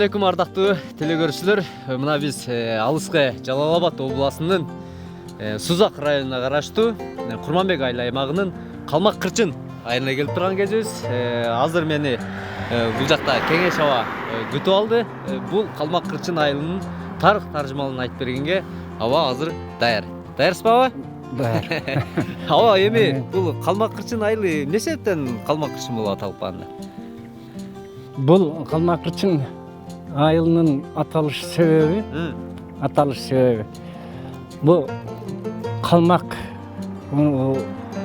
алейкум ардактуу телекөрүүчүлөр. Мына биз алыскы Жалал Абад областынын Сузак районуна караштуу Курманбек айыл аймагынын Калмак Кырчын айылына келип турган кезибиз. Азыр мени бул жакта Кеңеш аба күтүп алды. Бул Калмак Кырчын айылынын тарых таржымалын айтып бергенге аба азыр даяр. Даярсызбы аба? Даяр. Аба эми бул Калмак Кырчын айылы эмне себептен Калмак Кырчын болуп аталып калган? Бұл Калмак Кырчын айылының аталыш себеби, бұл Калмак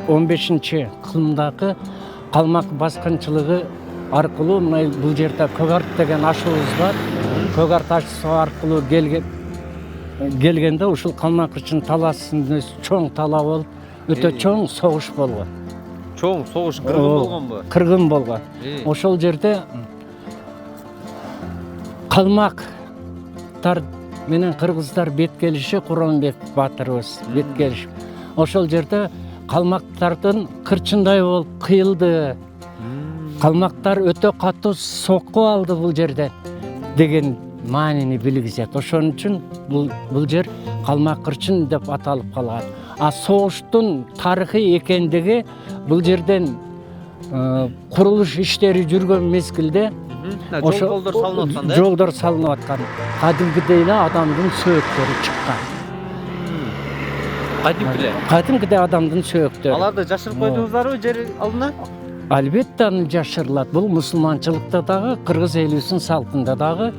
15-ші кылымдагы Калмак баскынчылыгы аркылуу бул жерде Көгарт деген ашуубуз бар. Көгарт ашуусу аркылуу келгенде ушул Калмак Кырчын талаасында чоң талаа болуп, өтө чоң согуш болгон. Чоң согуш кыргын болгонбу? Кыргын болгон. Ошол жерде Калмактар менен кыргыздар бет келиши, Курманбек баатырыбыз бет келишип. Ошол жерде калмактардын кырчындай болуп кыйылды. Калмактар өтө катуу сокку алды бул жерде деген маанини билгизет. Ошон үчүн бул жер Калмак Кырчын деп аталып калган. А согуштун тарыхы экендиги бул жерден курулуш иштери жүргөн мезгилде жолдор салынып аткан да? Жолдор салынып аткан. Кадимкидей эле адамдын сөөктөрү чыккан. Кадимкидей адамдын сөөктөрү. Аларды жашырып койдуңуздарбы жер алдына? Албетте аны жашырылат. Бул мусулманчылыкта дагы, кыргыз элибиздин салтында дагы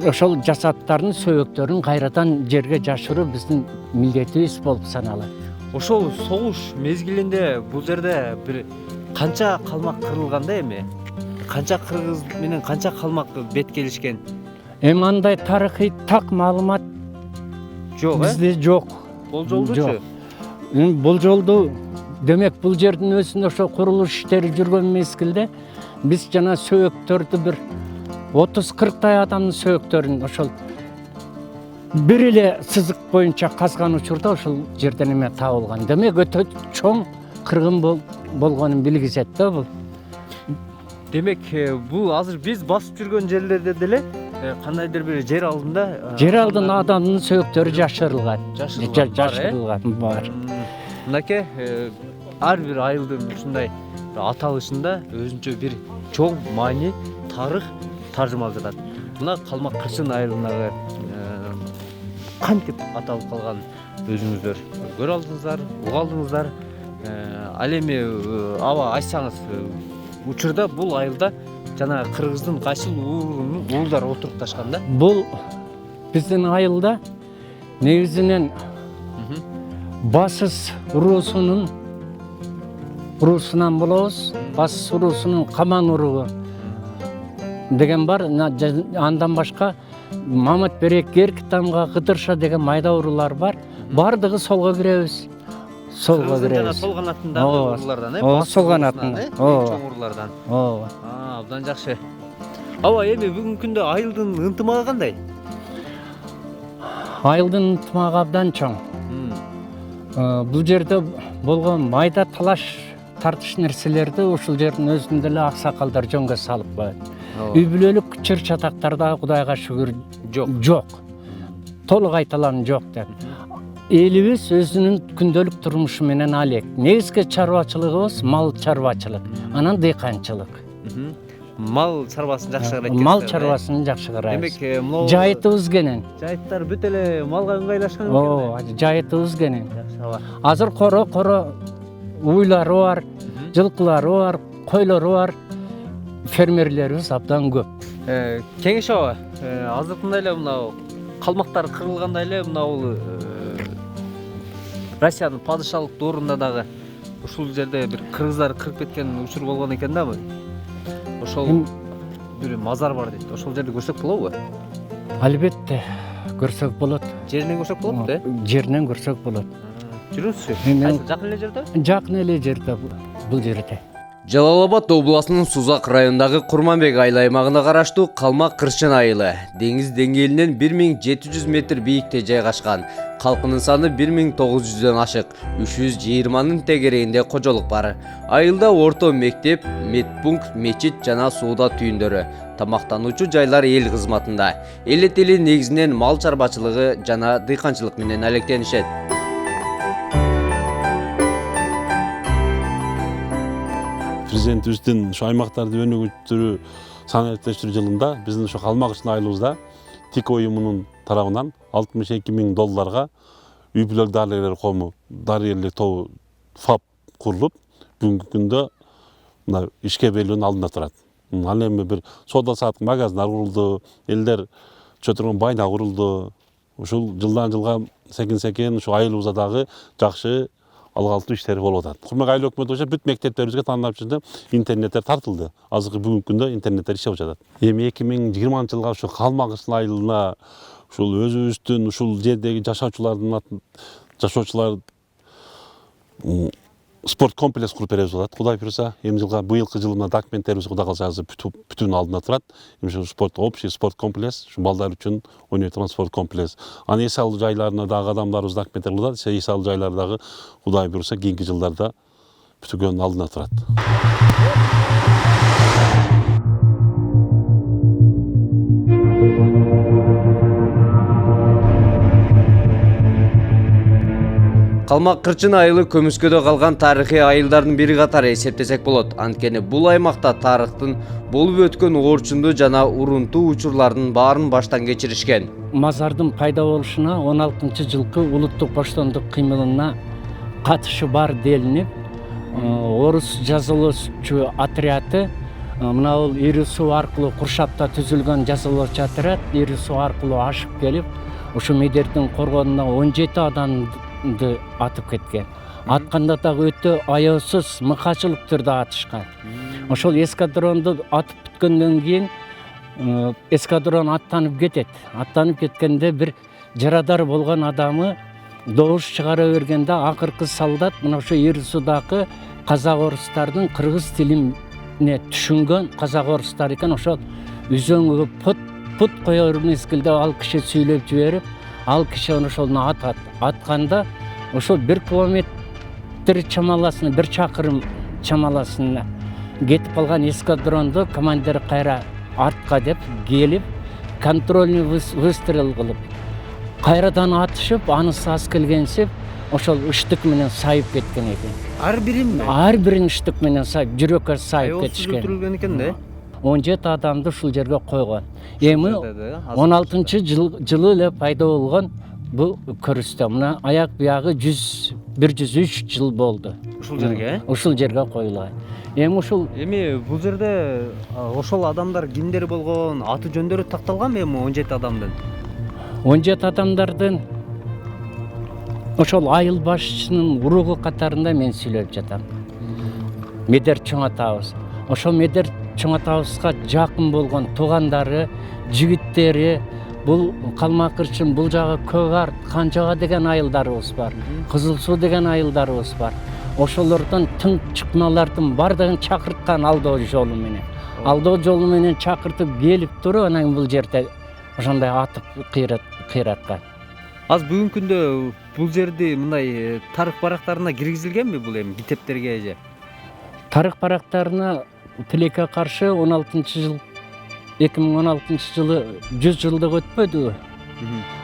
ошол жасаттардын сөөктөрүн кайрадан жерге жашыруу биздин милдетибиз болуп саналат. Ошол согуш мезгилинде бул жерде бир канча калмак кырылган да эми? Канча кыргыз менен канча калмак бет келишкен? Эми андай тарыхый так маалымат жок, бизде жок. Болжолдучу? Болжолду демек бул жердин өзүндө ошо курулуш иштери жүргөн мезгилде биз жана сөөктөрдү бир 30-40 адамдын сөөктөрүн ошол бир эле сызык боюнча казган учурда ошол жерден эме табылган. Демек өтө чоң кыргын болгонун билгизет да бул. Демек бул азыр биз басып жүргөн жерлерде деле кандайдыр бир жер алдында адамдын сөөктөрү жашырылган. Жашырылган бар. Мынакей ар бир айылдын ушундай аталышында өзүнчө бир чоң маани, тарых таржымалып жатат. Мына Калмак Кырчын айылындагы кантип аталып калган өзүңүздөр көрө алдыңыздар, уга алдыңыздар. Ал эми аба айтсаңыз, учурда бул айылда жана кыргыздын кайсыл уулдар отурукташкан да? Бул биздин айылда негизинен Басыс уруусунан болобуз. Басыс уруусунун Каман уругу деген бар. Андан башка Мамат Берек, Геркитамга, Кыдырша деген майда уруулар бар. Бардыгы солго киребиз. Солго киребиз. Сол канатындагы уруулардан, Сол канатында. Чоң уруулардан. Абдан жакшы. Аба эми бүгүнкү күндө айылдын ынтымагы кандай? Айылдын ынтымагы абдан чоң. Бул жерде болгон майда талаш тартыш нерселерди ушул жердин өзүндө эле аксакалдар жөнгө салып коет. Үй бүлөлүк чыр чатактарда Кудайга шүгүр жок. Толук айталам жок деп. Элибиз өзүнүн күндөлүк турмушу менен алек. Негизги чарбачылыгыбыз мал чарбачылык, анан дыйканчылык. Мал чарбасын жакшы карайт. Мал чарбасын жакшы карайбыз. Демек, могу жайытыбыз кенен. Жайыттар бүт эле малга ыңгайлашкан экен. Жайытыбыз кенен. Азыр коро уйлары бар, жылкылары бар, койлору бар. Фермерлерибиз абдан көп. Кеңеш аба, азыркындай эле мына калмактар кырылгандай эле мына бул Россиянын падышалык доорунда дагы ушул жерде бир кыргыздар кырып кеткен учур болгон экен да. Ошол бир мазар бар дейт. Ошол жерди көрсөк болобу? Албетте көрсөк болот. Жеринен көрсөк болот да? Жеринен көрсөк болот. Жүрүңүзчү. Жакын эле жерде? Жакын эле жерде бул жерде. Жалал Абад обласынын Сузак районундагы Курманбек айыл аймагына караштуу Калмак Кырчын айылы деңиз деңгээлинен 1700 метр бийикте жайгашкан. Калкынын саны 1900дөн ашык, 320нын тегерегинде кожолук бар. Айылда орто мектеп, медпункт, мечит жана соода түйүндөрү, тамактануучу жайлар эл кызматында. Эл тили негизинен мал чарбачылыгы жана дыйканчылык менен алектенишет. Президентибиздин ушу аймактарды өнүгүтүү санариптештирүү жылында биздин ушу Калмак Кырчын айылыбызда ТИК уюмунун тарабынан $62,000 үй бүлөк дарыгерлер коому дарыгерлер тобу ФАП курулуп, бүгүнкү күндө мына ишке берилүүнүн алдында турат. Ал эми бир соода саттык магазиндар курулду, элдер чөтүргөн байна курулду. Ушул жылдан жылга секин ушу айылыбызда дагы жакшы алгалтуу иштер болуп атат. Курманбек айыл өкмөтү боюнча бүт мектептерибизге тандап чыкты, интернеттер тартылды. Азыркы бүгүнкү күндө интернеттер иштеп жатат. Эми 2020-жылга ушу Калмак Кырчын айылына ушул өзүбүздүн ушул жердеги жашоочулар спорт комплекс куруп беребиз деп атат. Кудай буйруса, эми жылга быйылкы жылы мына документтерибиз Кудай калса азыр бүтүүнүн алдында турат. Эми ушул общий спорт комплекс, ушу балдар үчүн ойной турган спорт комплекс. Аны эс алуу жайларына дагы адамдарыбыз документтер кылат. Эс алуу жайлары дагы Кудай буйруса кийинки жылдарда бүтүүнүн алдында турат. Калмак Кырчын айылы көмүскөдө калган тарыхый айылдардын бири катары эсептесек болот. Анткени бул аймакта тарыхтын болуп өткөн оорчундуу жана урунтуу учурлардын баарын баштан кечиришкен. Мазардын пайда болушуна 16-жылкы улуттук боштондук кыймылына катышы бар делинип, орус жазалоочу отряды мына бул ири суу аркылуу Куршапта түзүлгөн жазалоочу отряд ири суу аркылуу ашып келип, ушу Медердин коргонуна 17 адамды атып кеткен. Атканда дагы өтө аяусыз, мыкачылык түрдө атышкан. Ошол эскадронду атып бүткөндөн кийин эскадрон аттанып кетет. Аттанып кеткенде бир жарадар болгон адамы добуш чыгара бергенде акыркы солдат мына ошо ири судагы казак орустардын кыргыз тилине түшүнгөн казак орустар экен. Ошол үзөңгө пут коёр мезгилде ал киши сүйлөп жиберип, ал киши ошону атат. Атканда ошол 1 километр чамаласына, 1 чакырым чамаласына кетип калган эскадронду командир кайра артка деп келип, контрольный выстрел кылып, кайрадан атышып, анысы аз келгенсип, ошол ыштык менен сайып кеткен экен. Ар бирин ыштык менен сайып, жүрөккө сайып кетишкен. Өлтүрүлгөн экен да. 17 адамды ушул жерге койгон. Эми 16-жылы эле пайда болгон бул көрүстө. Мына аяк биягы 103 жыл болду. Ушул жерге? Ушул жерге коюлган. Эми бул жерде ошол адамдар кимдер болгон, аты жөндөрү такталганбы эми 17 адамдын? 17 адамдардын ошол айыл башчысынын уругу катарында мен сүйлөп жатам. Медер чоң атабыз. Ошол Медер чоң атабызга жакын болгон туугандары, жигиттери, бул Калмак Кырчын, бул жагы Көк Арт, Канжага деген айылдарыбыз бар. Кызыл Суу деген айылдарыбыз бар. Ошолордон тың чыкмалардын бардыгын чакырткан алдоо жолу менен. Алдоо жолу менен чакыртып келип туруп, анан бул жерде ошондой атып кыйраткан. Аз бүгүнкү күндө бул жерди мындай тарых барактарына киргизилгенби бул эми мектептерге же? Тарых барактарына тилекке каршы 2016 жылы 100 жылдык өтпөдү.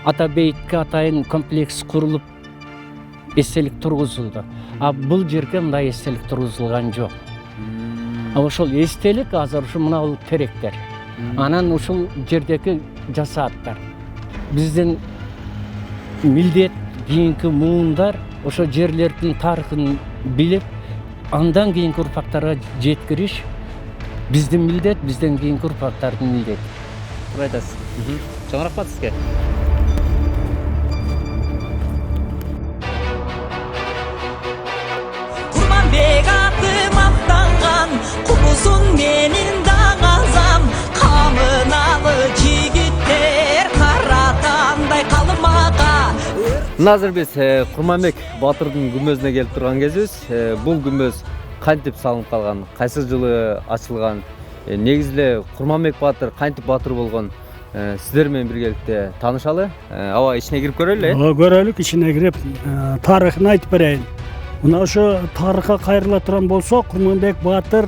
Ата бейитке атайын комплекс курулуп эстелик тургузулду. А бул жерге мындай эстелик тургузулган жок. Ошол эстелик азыр ушу мына бул теректер. Анан ушул жердеги жасааттар. Биздин милдет кийинки муундар ошо жерлердин тарыхын билип, андан кийинки урпактарга жеткириш биздин милдет, бизден кийинки урпактардын милдети. Туура айтасыз. Чоң рахмат сизге. Курманбек атым аттанган, кубусун менин даңазам, камыналы жигиттер каратандай калмага. Азыр биз Курманбек баатырдын күмбөзүнө келип турган кезибиз. Бул күмбөз кантип салынып калган, кайсы жылы ачылган, негизи эле Курманбек баатыр кантип баатыр болгон, сиздер менен биргеликте таанышалы. Аба ичине кирип көрөлү. Көрөлүк, ичине кирип тарыхын айтып берейин. Мына ошо тарыхка кайрыла турган болсок, Курманбек баатыр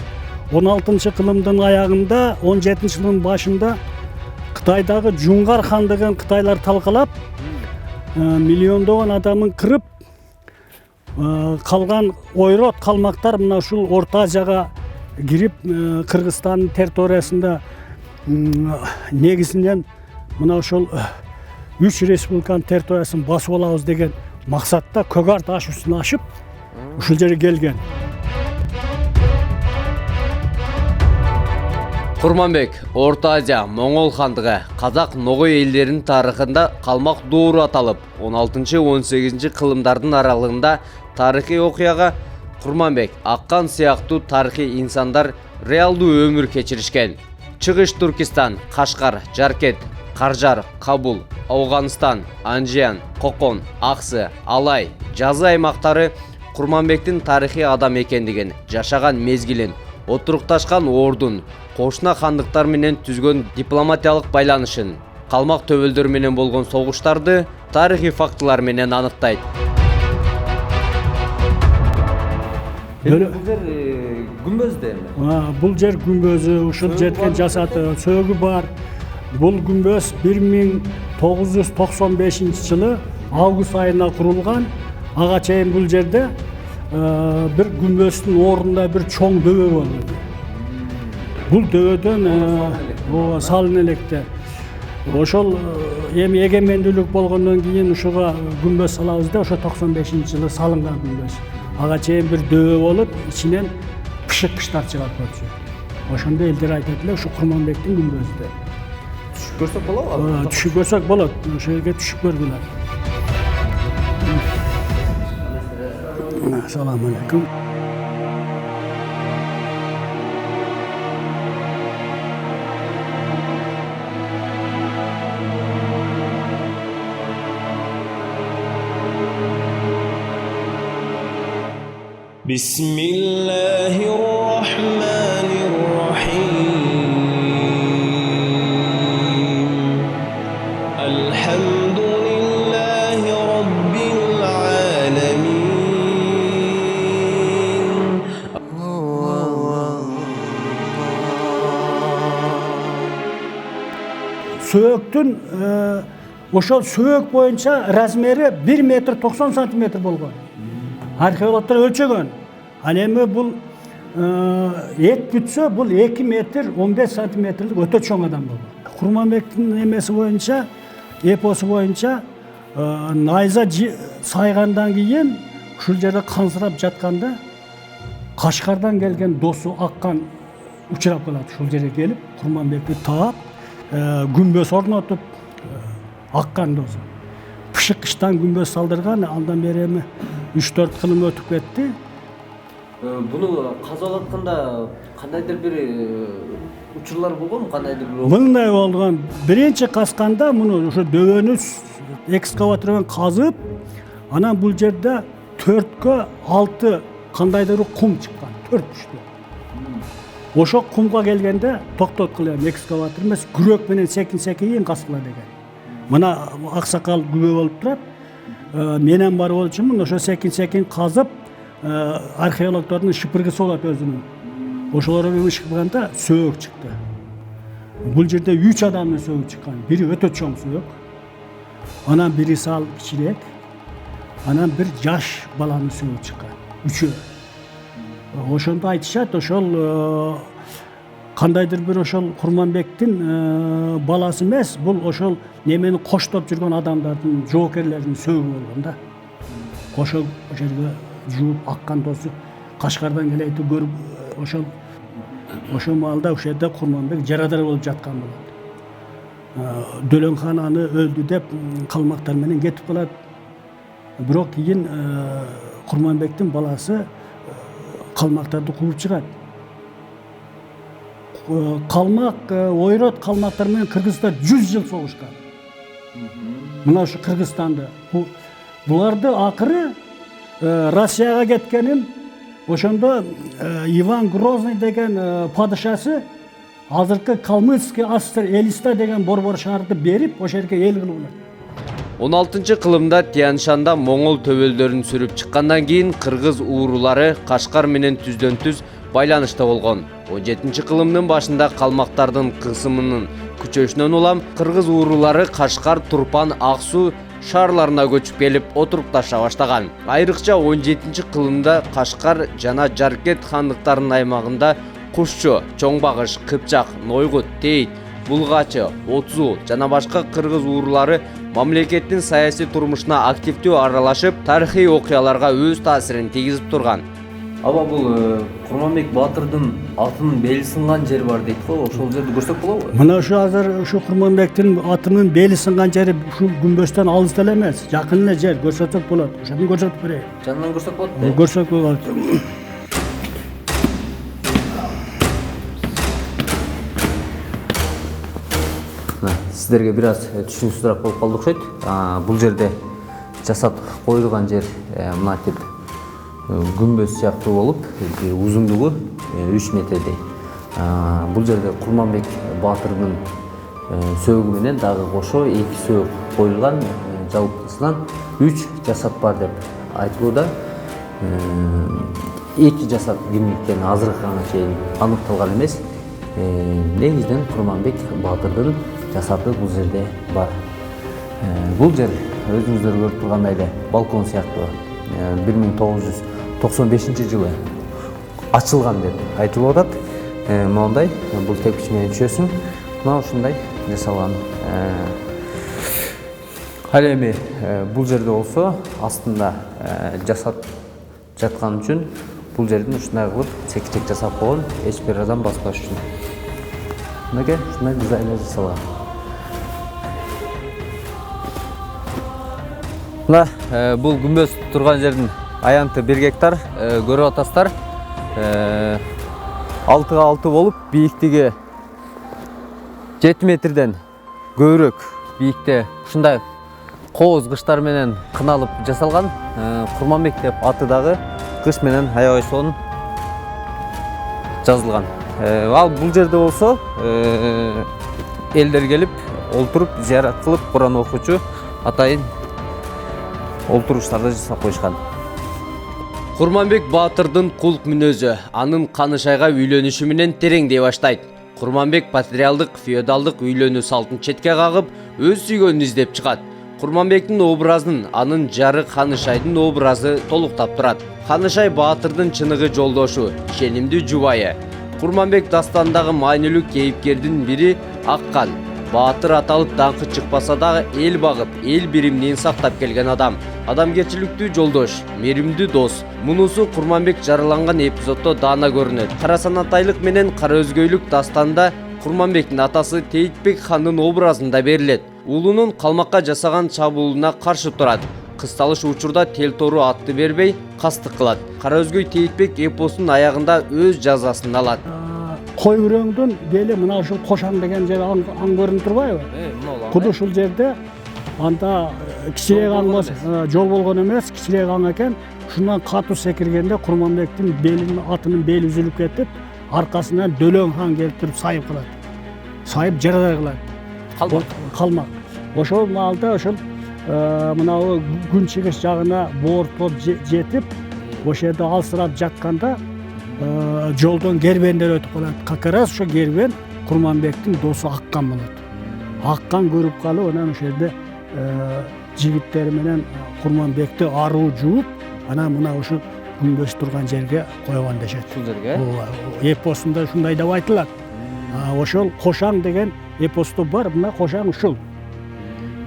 16-кылымдын аягында, 17-кылымдын башында Кытайдагы Жуңгар хандыгын кытайлар талкалап, миллиондогон адамын кырып, калган ойрот калмактар мына ушул Орто Азияга кирип, Кыргызстандын территориясында негизинен мына ошол 3 республиканын территориясын басып алабыз деген максатта Көгар таш үстүнө ашып, ушул жерге келген. Курманбек, Орто Азия, Моңгол хандыгы, Казак Ногой элдеринин тарыхында калмак доору аталып, 16-18 кылымдардын аралыгында тарыхый окуяга Курманбек, Аккан сыяктуу тарыхый инсандар реалдуу өмүр кечиришкен. Чыгыш Туркистан, Кашкар, Жаркет, Каржар, Кабул, Ауганстан, Анжиян, Кокон, Аксы, Алай, Жазы аймактары Курманбектин тарыхый адам экендигин, жашаган мезгилин, отурукташкан ордун, кошуна хандыктар менен түзгөн дипломатиялык байланышын, калмак төбөлдөр менен болгон согуштарды тарыхый фактылар менен аныктайт. Бул жер күмбөздө эми. Бул жер күмбөзү, ушул жерден жасаты, сөөгү бар. Бул күмбөз 1995-жылы август айына курулган. Ага чейин бул жерде бир күмбөздүн ордунда бир чоң дөбө болду. Бул дөбөдөн салын электе. Ошол эми эгемендүүлүк болгондон кийин ушуга күмбөз салабыз да, ошо 95-жылы салынган күмбөз. Ага чейин бир дөбө болуп, ичинен пышык-кыштар чыгат болчу. Ошондо элдер айтат эле, ушу Курманбектин күмбөзү деп. Түшүп көрсөк болобу? Түшүп көрсөк болот. Ошол жерге түшүп көргүлөр. Assalamu alaikum. بسم الله الرحمن الرحيم الحمد لله رب العالمين Сөөктүн ошол сөök боюнча размери 1 метр 90 сантиметр болгон. Археологтор өлчөгөн. Ал эми бул эт бүтсө, бул 2 метр 15 сантиметрлик өтө чоң адам болгон. Курманбектин эмеси боюнча, эпосу боюнча, найза сайгандан кийин ушул жерде кансырап жатканда Кашкардан келген досу Аккан учурап калат. Ушул жерге келип, Курманбекти таап, күмбөз орнотуп, Аккан досу. Пышык-кыштан күмбөз салдырган, андан бери эми 3-4 кылым өтүп кетти. Буну казалап атканда кандайдыр бир учурлар болгонбу, кандайдыр бир? Мындай болгон. Биринчи казганда муну ошо дөбөнү экскаватор менен казып, анан бул жерде 4кө 6 кандайдыр кум чыккан, 4 түштү. Ошо кумга келгенде токтоткула экскаватор эмес, күрөк менен секин каскыла деген. Мына аксакал күбө болуп турат. Менен бар болчумун, ошо секин казып, археологдордун шыпыргысы болот өзүнүн. Ошолор менен шыпырганда сөök чыкты. Бул жерде 3 адамдын сөөгү чыккан. Бири өтө чоң сөök. Анан бири сал кичирээк. Анан бир жаш баланын сөөгү чыккан. Үчөө. Ошондо айтышат, ошол кандайдыр бир ошол Курманбектин баласы эмес, бул ошол немени коштоп жүргөн адамдардын, жоокерлердин сөөгү болгон да. Ошол жерге жууп Аккан досу Кашкардан келейти көрүп, ошол маалда ошол жерде Курманбек жарадар болуп жаткан болот. Дөлөнхан аны өлдү деп калмактар менен кетип калат. Бирок кийин Курманбектин баласы калмактарды кууп чыгат. Калмак, ойрот калмактар менен кыргыздар 100 жыл согушкан. Мына ушу Кыргызстанды. Буларды акыры Россияга кеткенин ошондо Иван Грозный деген падышасы азыркы Калмыцкий Астер Элиста деген борбор шаарды берип ошол жерге эл кылып алат. 16-кылымда Тянь-Шанда Моңол төбөлдөрүн сүрүп чыккандан кийин кыргыз уурулары Кашкар менен түздөн-түз байланышта болгон. 17-кылымдын башында калмактардын кысымынын күчөшүнөн улам кыргыз уурулары Кашкар, Турпан, Ак Суу шаарларына көчүп келип отурукташа баштаган. Айрыкча 17-кылымда Кашкар жана Жаркент хандыктарынын аймагында Кушчу, Чоң Багыш, Кыпчак, Нойгут, Тейит, Булгачы, Отзу жана башка кыргыз уурулары мамлекеттин саясий турмушуна активдүү аралашып, тарыхый окуяларга өз таасирин тийгизип турган. Аба бул Курманбек Батырдын атынын бели сынган жери бар дейт го, ошол жерди көрсөк болобу? Мына ушу азыр ушу Курманбектин атынын бели сынган жери ушул күмбөстөн алыс деле эмес, жакын эле жер, көрсөтсөк болот. Ошону көрсөтүп берейин. Жанынан көрсөк болот. Көрсөк болот. Сіздерге біраз түшүнүксүзүрөөк болуп калды окшойт. Бул жерде жасат коюлган жер мынатип күмбөз сыяктуу болуп, узундугу 3 метрдей. Бул жерде Курманбек Батырдын сөөгү менен дагы кошо 2 сөөгү коюлган, жалпысынан 3 жасат бар деп айтылууда. 2 жасат кимдиктен азыркыга чейин аныкталган эмес. Негизинен Курманбек Батырдын жасаты бул жерде бар. Бул жер өзүңүздөр көрүп тургандай эле балкон сыяктуу 1995-жылы ачылган деп айтылып атат. Моундай бул тепкич менен түшөсүң. Мына ушундай жасалган. Ал эми бул жерде болсо астында жасат жаткан үчүн бул жердин ушундай кылып чекчек жасап койгон, эч бир адам баспаш үчүн. Мынакей ушундай дизайнер жасалган. Мына бул күмбөз турган жердин аянты 1 гектар, көрүп атасыздар. 6-га 6 болуп, бийиктиги 7 метрден көбүрөөк бийикте ушундай кооз кыштар менен кыналып жасалган. Курманбек деп аты дагы кыш менен аябай сонун жазылган. Ал бул жерде болсо элдер келип олтуруп зыярат кылып Куран окуучу атайын олтуруштарды жасап коюшкан. Курманбек Батырдын кулк мүнөзү анын Канышайга үйлөнүшү менен тереңдей баштайт. Курманбек патриалдык, феодалдык үйлөнүү салтын четке кагып, өз сүйгөнүн издеп чыгат. Курманбектин образын анын жары Канышайдын образы толуктап турат. Канышай Батырдын чыныгы жолдошу, ишенимдүү жубайы. Курманбек дастандагы маанилүү кейипкердин бири Аккан. Батыр аталып даңкы чыкпаса дагы эл багып, эл биримдигин сактап келген адам. Адамгерчиликтүү жолдош, мээримдүү дос. Мунусу Курманбек жараланган эпизоддо даана көрүнөт. Карасанатайлык менен Караөзгөйлүк дастанда Курманбектин атасы Тейтбек хандын образында берилет. Уулунун калмакка жасаган чабуулуна каршы турат. Кысталыш учурда тел тору атты бербей, кастык кылат. Караөзгөй Тейтбек эпосунун аягында өз жазасын алат. Кой үрөңдүн бели мына ушул Кошан деген жер аң көрүнүп турбайбы? Куду ушул жерде анда кичирээк аң жол болгон эмес, кичирээк аң экен. Ушундан катуу секиргенде Курманбектин белинин атынын бели үзүлүп кетип, аркасынан Дөлөң хан келип туруп сайып кылат. Сайып жарадай кылат. Калмак. Ошол маалда ошол мынау күнчыгыш жагына боортоп жетип, ошол жерде алсырап жатканда жолдон кербендер өтүп калат. Как раз ошо кербен Курманбектин досу Аккан болот. Аккан көрүп калып, анан ошол жерде жигиттери менен Курманбекти аруу жууп, анан мына ушул күмбөз турган жерге койгон дешет. Ушул жерге? Эпосунда ушундай деп айтылат. Ошол Кошаң деген эпосто бар, мына Кошаң ушул.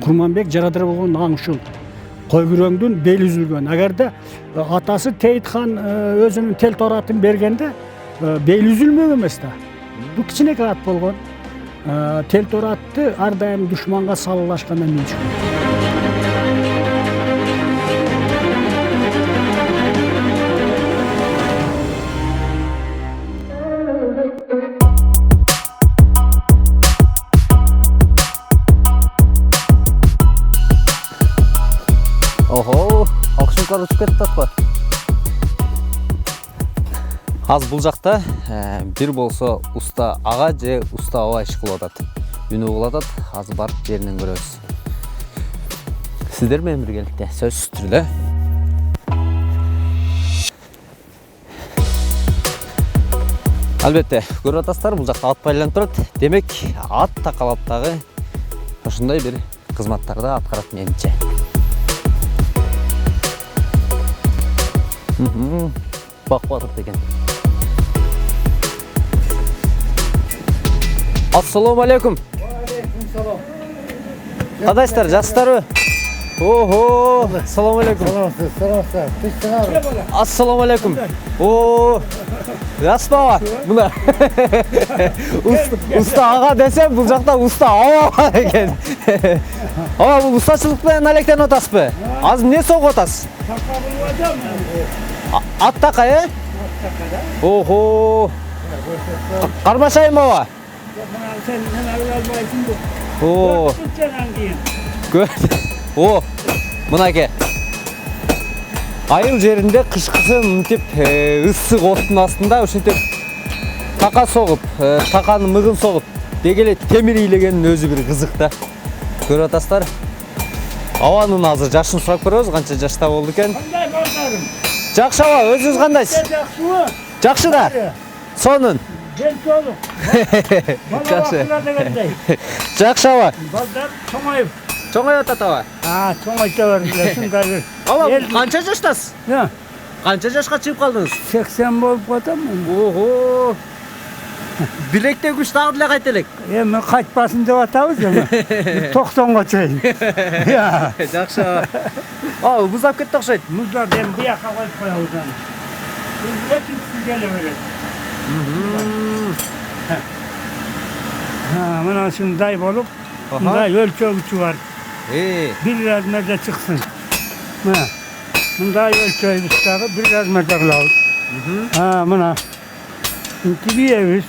Курманбек жарадыр болгон аң ушул. Кой күрөңдүн бели үзүлгөн. Агерде атасы Тейит хан өзүнүн тел торатын бергенде бели үзүлмөгөн эмес да. Бул кичинекей ат болгон. Тел торатты ар дайым душманга салыштыргандан минчү. Ого, алкышыңдар учуп кетип атпы? Аз бул жакта бир болсо уста ага же уста аба иш кылып атат. Үнү кылып атат. Азыр барып жеринен көрөбүз. Сиздер менен биргеликте сөзсүз түрдө. Албетте, көрүп атасыздар, бул жакта ат байланып турат. Демек, ат такалап дагы ошондой бир кызматтарды аткарат менимче. Bakıp atırdı ekan. Assalamu alaikum. Кадайсыздар, жакшысыздарбы? Ого, assalamu alaikum. Assalamu alaikum. О, яспаба. Мына уста ага десем, бул жакта уста аба экен. Ага, бул устачылык менен алектенип атасызбы? Азыр эмне согуп атасыз? Ат така, э? Ого. Кармашайын баба. Sen hemen almayısın bu. О. О, мынаке. Айыл жеринде кышкысы мынтип ысык оттун астында ушинтип така согуп, таканын мыгын согуп, деги эле темир ийлегенин өзү бир кызык да. Көрүп атасыздар. Абанын азыр жашын сурап көрөбүз, канча жашта болду экен. Kандай bakarım. Жакшы аба, өзүңүз кандайсыз? Jakşı mı? Жакшы да. Сонун. Genç oğlum. Жакшы. Bana bakıra da gel. Жакшы аба. Bazda çoğayıp. Чоңоюп атат аба. Ha, çoğayıp var. Şunları. Аба, El- канча жаштасыз? Ne? Канча жашка чыгып калдыңыз? 80 bolup katam mı? Ого. Билекте күч дагы деле кайта элек. Emi kaçmasın diye atamız ya. 90'a çayın. Ya. Жакшы аба. Aa, бузап кетти окшойт. Muzlar dem bu yaka koyup koyalım. Biz hep siz geliverin. Ha, bana şunday bolup, bunday ölçü var. Bir razmerde çıksın. Ha, bunday ölçü üstağı bir razmerde kılavuz. Ha, buna. Şimdi bir eviz.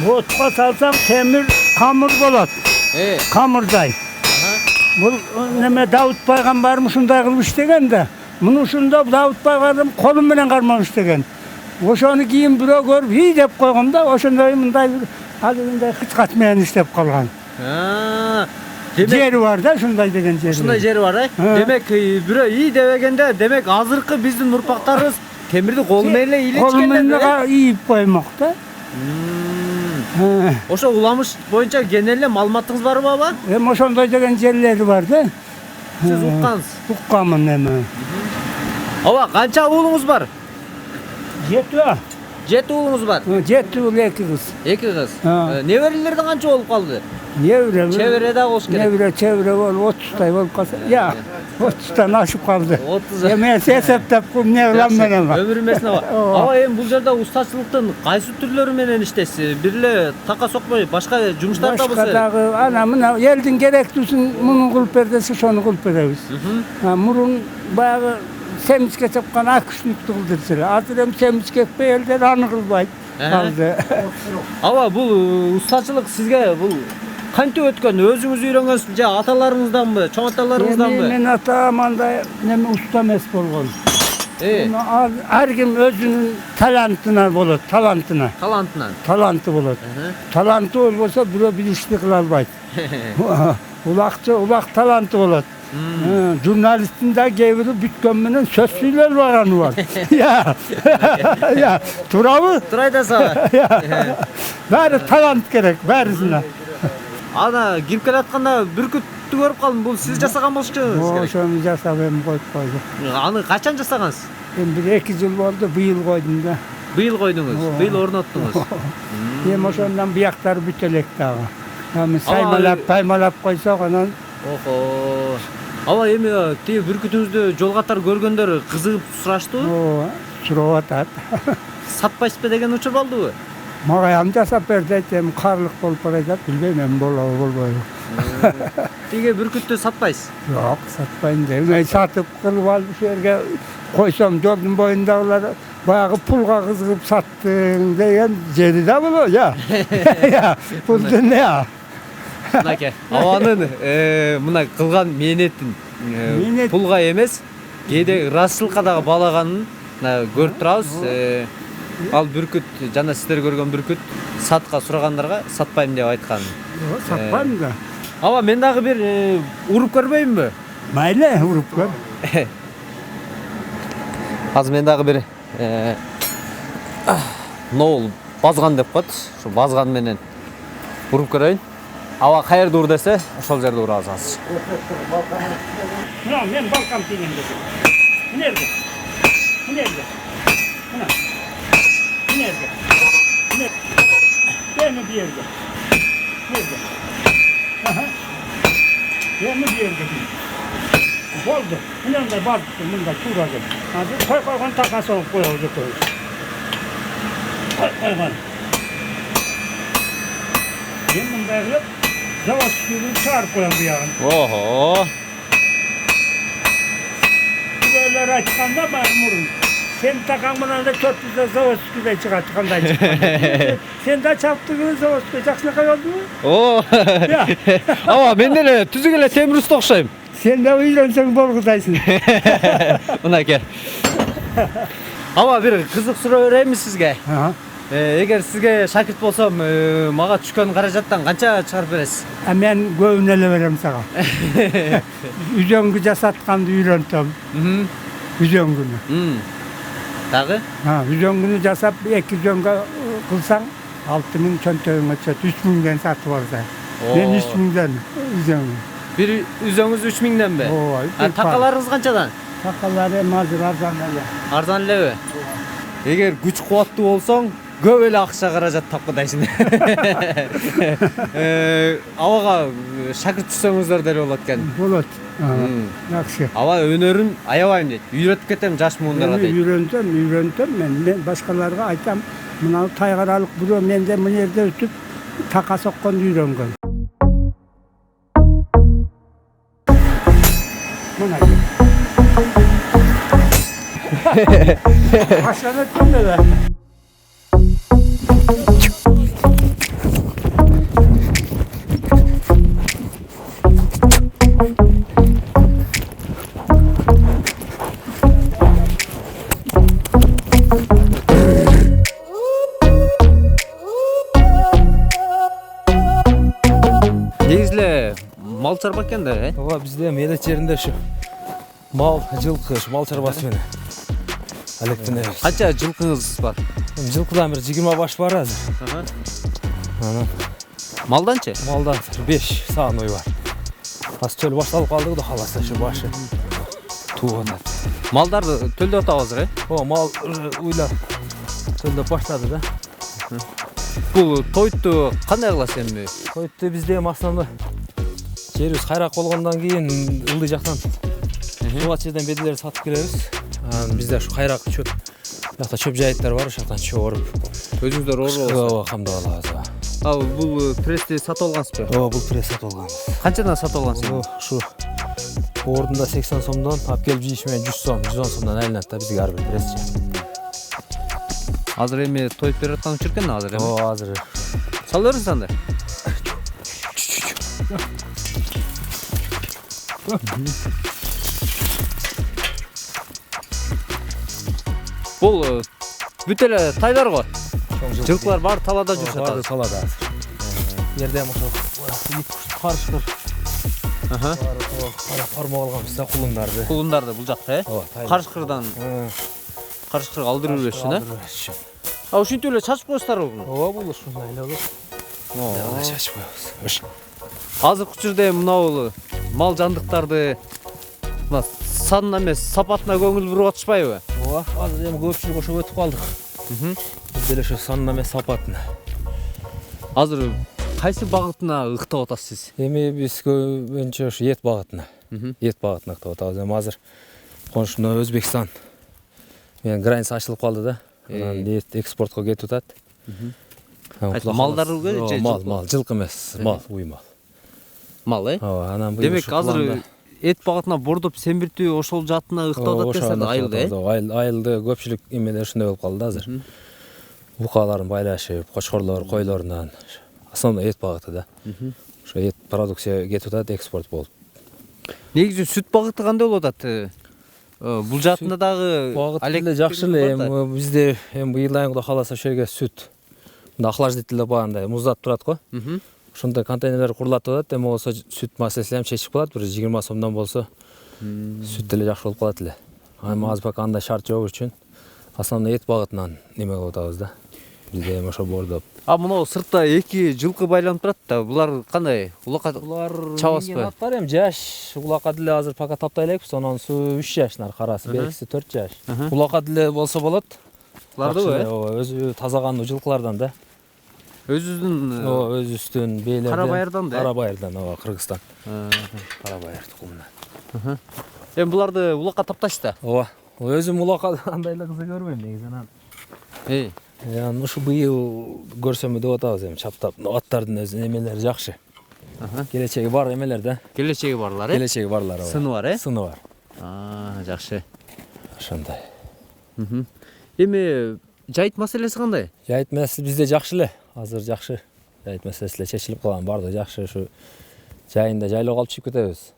Bu otuğa salsam temir hamur bolat. Kamurday. Bu neme Davut Peygamber şunday kılmış degen de. Bunu şunda Davut Peygamber kolum bilen karmamış degen. Oşonu giyin büro görüp iyi dep koyğum da oşonday mınday bir adımday hiç kaçmayan istep kalgan. Jeri var da şunday degen jeri. Ушундай жери бар, э? Демек, бирөө ий дебегенде, демек азыркы биздин урпактарыбыз темирди кол менен эле Kolum илечкендер, э? bilen iyip koymak da. Ошо уламыш боюнча кенен эле маалыматыңыз барбы аба? Hem oşonday degen jerleri var da. Сиз уккансыз. Ukkamın neme. Аба, канча уулуңуз бар? Jeti var. 7 уулуңуз бар. Jeti ul iki kız. 2 кыз. Ha. Неберелерден канча болуп калды? Nevre. Çevre dagы болуш керек. Nevre çevre ol 30'tay olup kalsa. Ya 30'tan aşıp kaldı. 30. Ya men hesaptap kum nevren menen var. Өмүр эмесине бар. Аба, эми бул жерде устачылыктын кайсы түрлөрү менен иштейсиз? Бир эле така сокпой, башка жумуштар да болсо керек. Başkadagı ana mına eldin gereklisin bunun kılıp berdesi şonu kılıp beremiz. Ha murun bayağı semiske çapkan akışlık kıldırır. Artık hem semiske elden anı kılbaydı. Kaldı. Аба, бул устачылык сизге бул кантип өткөн? Өзүңүз үйрөнгөнсүз же аталарыңызданбы, чоң аталарыңызданбы? Men atamanda neme usta mes bolgon. Her kim özünün talantına bolot, talantına. Талантынан. Talantı bolot. Talantı olmasa bura bilişli kılalbaydı. Ulak talantı bolot. Jurnalistin de geviri bütkömmünün söz söyler varanı var. Ya, ya, turabı. Турай да сага. Bari talant gerek, barisine. Ана кирип келатканда бүркүттү көрүп калдым. Бул сиз жасаган болушуңуз O керек. şonu jasab hem koyup koyduk. Аны качан жасагансыз? Ben 1-2 yıl oldu, bu yıl koydum da. Быйыл койдуңуз, быйыл орноттуңуз. Hem o şondan bıyakları bütelek dağı. Yani saymalap, paymalap koysak onun. Охо. Аба, эми тиги бүркүтүңүздү жол катар көргөндөр кызыгып сураштыбы? O surav atat. Сатпайсызбы деген учур болдубу? Mağayam jasap berdi, hem karlık bolup baracak, bilmem bolboyu. Тиги бүркүттү сатпайсыз. Yok, satmayın dedim. Ben satıp kılıp alıp yerge koysam gördüm boyundağları bayağı pulga kızgıp sattın diyen jeri de bunu ya. Ya, pulda ne ya? мынакей абанын мына кылган мээнетин Мээнет- пулга эмес кээде ырасчылыкка дагы балаганын көрүп турабыз. Ал бүркүт жана сиздер көргөн бүркүт сатка сурагандарга сатпайм деп айткан. Сатпайм да. Аба мен дагы бир уруп көрбөймүнбү? Майлы уруп көр. Азыр мен дагы бир ноул базган деп коет. Ошо базган менен уруп көрөйүн. Аба каерде ур десе, ошол жерде урабыз азыр. Мына мен балкам дегенде. Мынерге. Мынерге. Мына. Мынерге. Мынерге. Бeni bir yerге. Nerede? Aha. Beni bir yerge. Oldu. Bundan da baktı, bundan da tuğradı. Hadi koy koy koy takası olup koy oldu koy. Koy koy koy. Ben bunu da yapıp zavaz suyunu çağırıp koyalım bir yarın. Oho. Böyle açıkanda memurun. Sen takanmadan da 400'de zavaz suyu çıkarttıkanda çıktı. Sen de çarptığın zavaz suyu jaksına koyuldu mu? Oo. Ya. Aba men деле түзүк эле темир уста окшойм. Sen de öğrensen bolgudaysın. Мынакей. Аба бир кызык суроо берейинби сизге? Aha. Эгер сизге шакирт болсом, мага түшкөн каражаттан канча чыгарып бересиз? Ben göğünele veririm sana. Üzöngü jasatkанды үйрөнтөм. Üzöngünü. Дагы? Ha, üzöngünü jasap 2 üzöngü kılsan 6000 çöntөгүngө чөт 3000'den satıp alsa. Ben 3000'den üzöngü. Бир үзөңүз 3000денби? Ооба. Такаларыңыз канчадан? Такалары mazır arzan эле. Арзан элеби? Эгер күч кубаттуу болсоң, көп эле акча каражат тапкындайсың. Абага шакирт түшсөңүздөр деле болот экен. Болот. Жакшы. Аба өнөрүн аябайм дейт. Үйрөтүп кетем жаш муундарга дейт. Үйрөнтөм мен башкаларга айтам, мына тайгаралык бирөө менде мына жерде өтүп така сокконду үйрөнгөн. Мына. Aşağıda tümle. Негизле мал чарбак экен да, Ооба бизде эле жеринде ушу мал, жылкы, ушу мал чарбасы менен алектенебиз. Канча жылкыңыз бар? Жылкыдан бир 20 баш бар азыр. Анан Малданчы? малдан 5 саан ой бар. Азыр чөл башталып калды, Кудай кааласа ушу башы тууп атат. Малдарды төлдөп атабыз азыр, Ооба мал уйлап төлдөп баштады да. Бул тойту кандай кыласыз эми? Тойтты бизде основной жерибиз кайрак болгондон кийин ылдый жактан сууга жерден бедилерди сатып келебиз. Бизде ушу кайрак чөп жакта чөп жайыттар бар, ошол жактан чөп оруп Өзүңүздөр орбосуз. ооба камдап алабыз. Бул прести сатып алгансызбы? Ооба бул пресс сатып алганбыз. Канчадан сатып алгансыз? Ушу ордунда 80 сомдон, алып келип жийиш менен 100 сом, 110 сомдон айланат да бизге ар бир прессчи. Азыр эми тойтуп берип аткан учур экен азыр эми. Ооба азыр Сала бериңиз анда. Бул бүт эле тайлар го. Жылкылар бар талада жүрүп барды жатат. талада азыр. Жерден ошо карышкыр кармап алганбыз да кулундарды. Кулундарды бул жакта, Карышкырдан карышкырга алдырып беришsin, ушинтип эле чачып коесуздарбы буну? Ооба бул ушундай эле болот. Ооба. Чачып коебуз. Азыркы учурда мынау мал жандыктарды мына санына эмес, сапатына көңүл буруп атышпайбы? Ооба, азыр эми көпчүлүк ошо өтүп калдык. Биз деле ошо санына эмес сапатына. Азыр кайсы багытына ыктап атасыз сиз? Эми биз көбүнчө ошо эт багытына. Эт багытына ыктап атабыз. Эми азыр коншуна Өзбекстан менен граница ачылып калды да. Анан эт экспортко кетип атат. Малдарды же мал, жылкы эмес, мал, уй мал. Мал, Ооба, анан демек азыр эт багытына бордоп семиртүү ошол жаатына ыктап атат десем айылды, айылды көпчүлүк эмелер ушундай болуп калды азыр. Букаларын байлашып, кочкорлор, койлорунан основной эт багыты да. ошо эт продукция кетип атат, экспорт болуп. Негизи сүт багыты кандай болуп атат? Бул жаатында дагы Багыт эле жакшы эле. Эми бизде быйыл айын Кудай кааласа ошол жерге сүт мында охлаждительде багандай муздап турат го. Ошондой контейнерлер курулат атат. Эми болсо сүт маселесин чечип калат. Бир 20 сомдон болсо сүт деле жакшы болуп калат эле. Эми азыр пока андай шарт жок үчүн основной эт багытынан неме кылып атабыз да. Бизде эми ошо бордоп. Мына сыртта 2 жылкы байланып турат да. Булар кандай? Улакка чабасызбы? Аттар эми жаш. Улакка деле азыр пока таптай элекпиз. Ононсу 3 жашнар карасы, беркиси 4 жаш. Улакка деле болсо болот. Булардыбы? Ооба, өзү таза кандуу жылкылардан да. Өзүбүздүн Ооба, өзүбүздүн бээлерден. Карабайырдан да? Карабайырдан, ооба, Кыргызстан. Карабайыр тукумунан. Эми буларды улакка таптайсыз да? Ооба. Өзүм улакка андай эле кызык көрбөйм негизи анан. Анан ушу быйыл көрсөмбү деп атабыз эми чаптап. Аттардын өзү эмелери жакшы. Келечеги бар эмелер да. Келечеги барлар, Келечеги барлар, ооба. Сыны бар, Сыны бар. Жакшы. Ошондой. Эми жайыт маселеси кандай? Жайыт маселеси бизде жакшы эле. Азыр жакшы. Жайыт маселеси эле чечилип калган, баардыгы жакшы. Ушу жайында жайлоого алып чыгып кетебиз.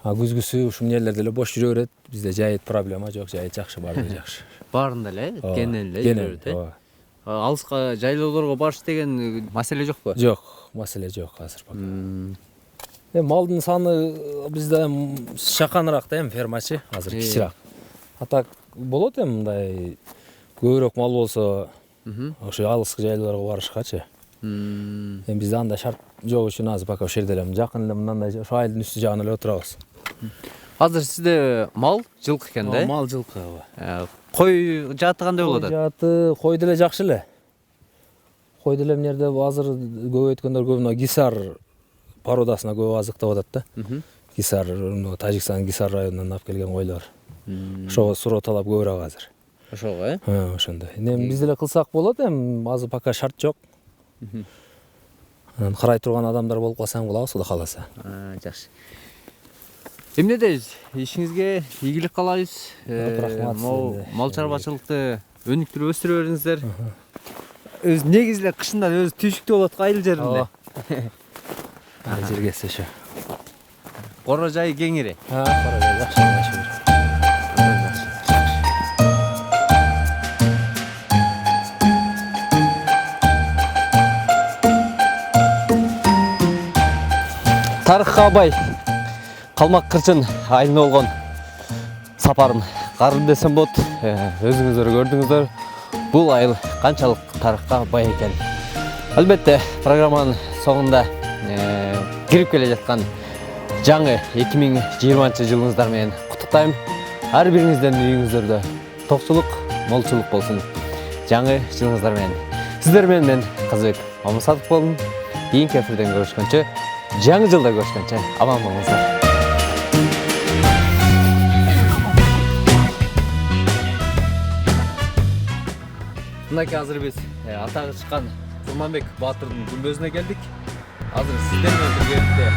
Күзгүсү ушул нелерде эле бош жүрө берет. Бизде жайыт проблема жок, жайыт жакшы, баардыгы жакшы. Баарында эле, кенен эле жүрө берет, ооба. Алыска жайлоолорго барыш деген маселе жокпу? Жок, маселе жок азыр пока. Малдын саны бизде шаканыраак да эми фермачы, азыр кичирээк. А так болот эми мындай көбүрөөк мал болсо ошо алыскы жайлоолорго барышкачы. Эми бизде андай шарт жок үчүн азыр пока ошол жерде эле жакын эле мындай ошо айылдын үстү жагына эле отурабыз. Азыр сизде мал жылкы экен да? Мал жылкы, ооба. Кой жааты кандай болуп атат? Жааты кой деле жакшы эле. Кой деле эмне жерде азыр көбөйткөндөр көбүнө Гисар породасына көп азыктап атат да. Гисар, Тажикстан Гисар районунан алып келген койлор. Ошого суроо талап көбүрөөк азыр. Ошого, Ошондой. Эми биз деле кылсак болот, эми азыр пока шарт жок. Анан карай турган адамдар болуп калса эми кылабыз, Кудай кааласа. Жакшы. Эмнеде ишиңизге ийгилик каалайбыз. Рахмат. Мал чарбачылыкты өнүктүрүп өстүрө бериңиздер. Өз негизи эле кышында өзү түйшүктүү болот айыл жеринде. Ай жергеси ошо. Кора жайы кеңири. Кора жай жакшы. Тарыхка бай Калмак Кырчын айылына болгон сапарым карын десем болот. Өзүңүздөр көрдүңүздөр, бул айыл канчалык тарыхка бай экен. Албетте программанын соңунда кирип келе жаткан жаңы 2020-жылыңыздар менен куттуктайм. Ар бириңиздин үйүңүздөрдө токчулук, молчулук болсун. Жаңы жылыңыздар менен. Сиздер менен мен Казыбек Мамасатов болдум. Кийинки эфирден көрүшкөнчө, жаңы жылда көрүшкөнчө аман болуңуздар. Мынакей азыр биз атагы чыккан Курманбек Баатырдын күмбөзүнө келдик. Азыр сиздер менен биргеликте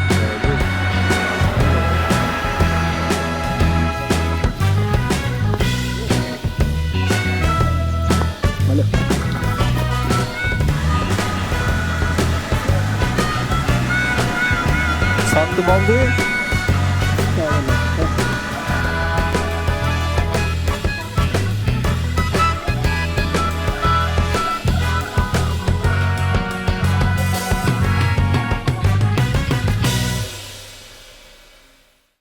сатты балды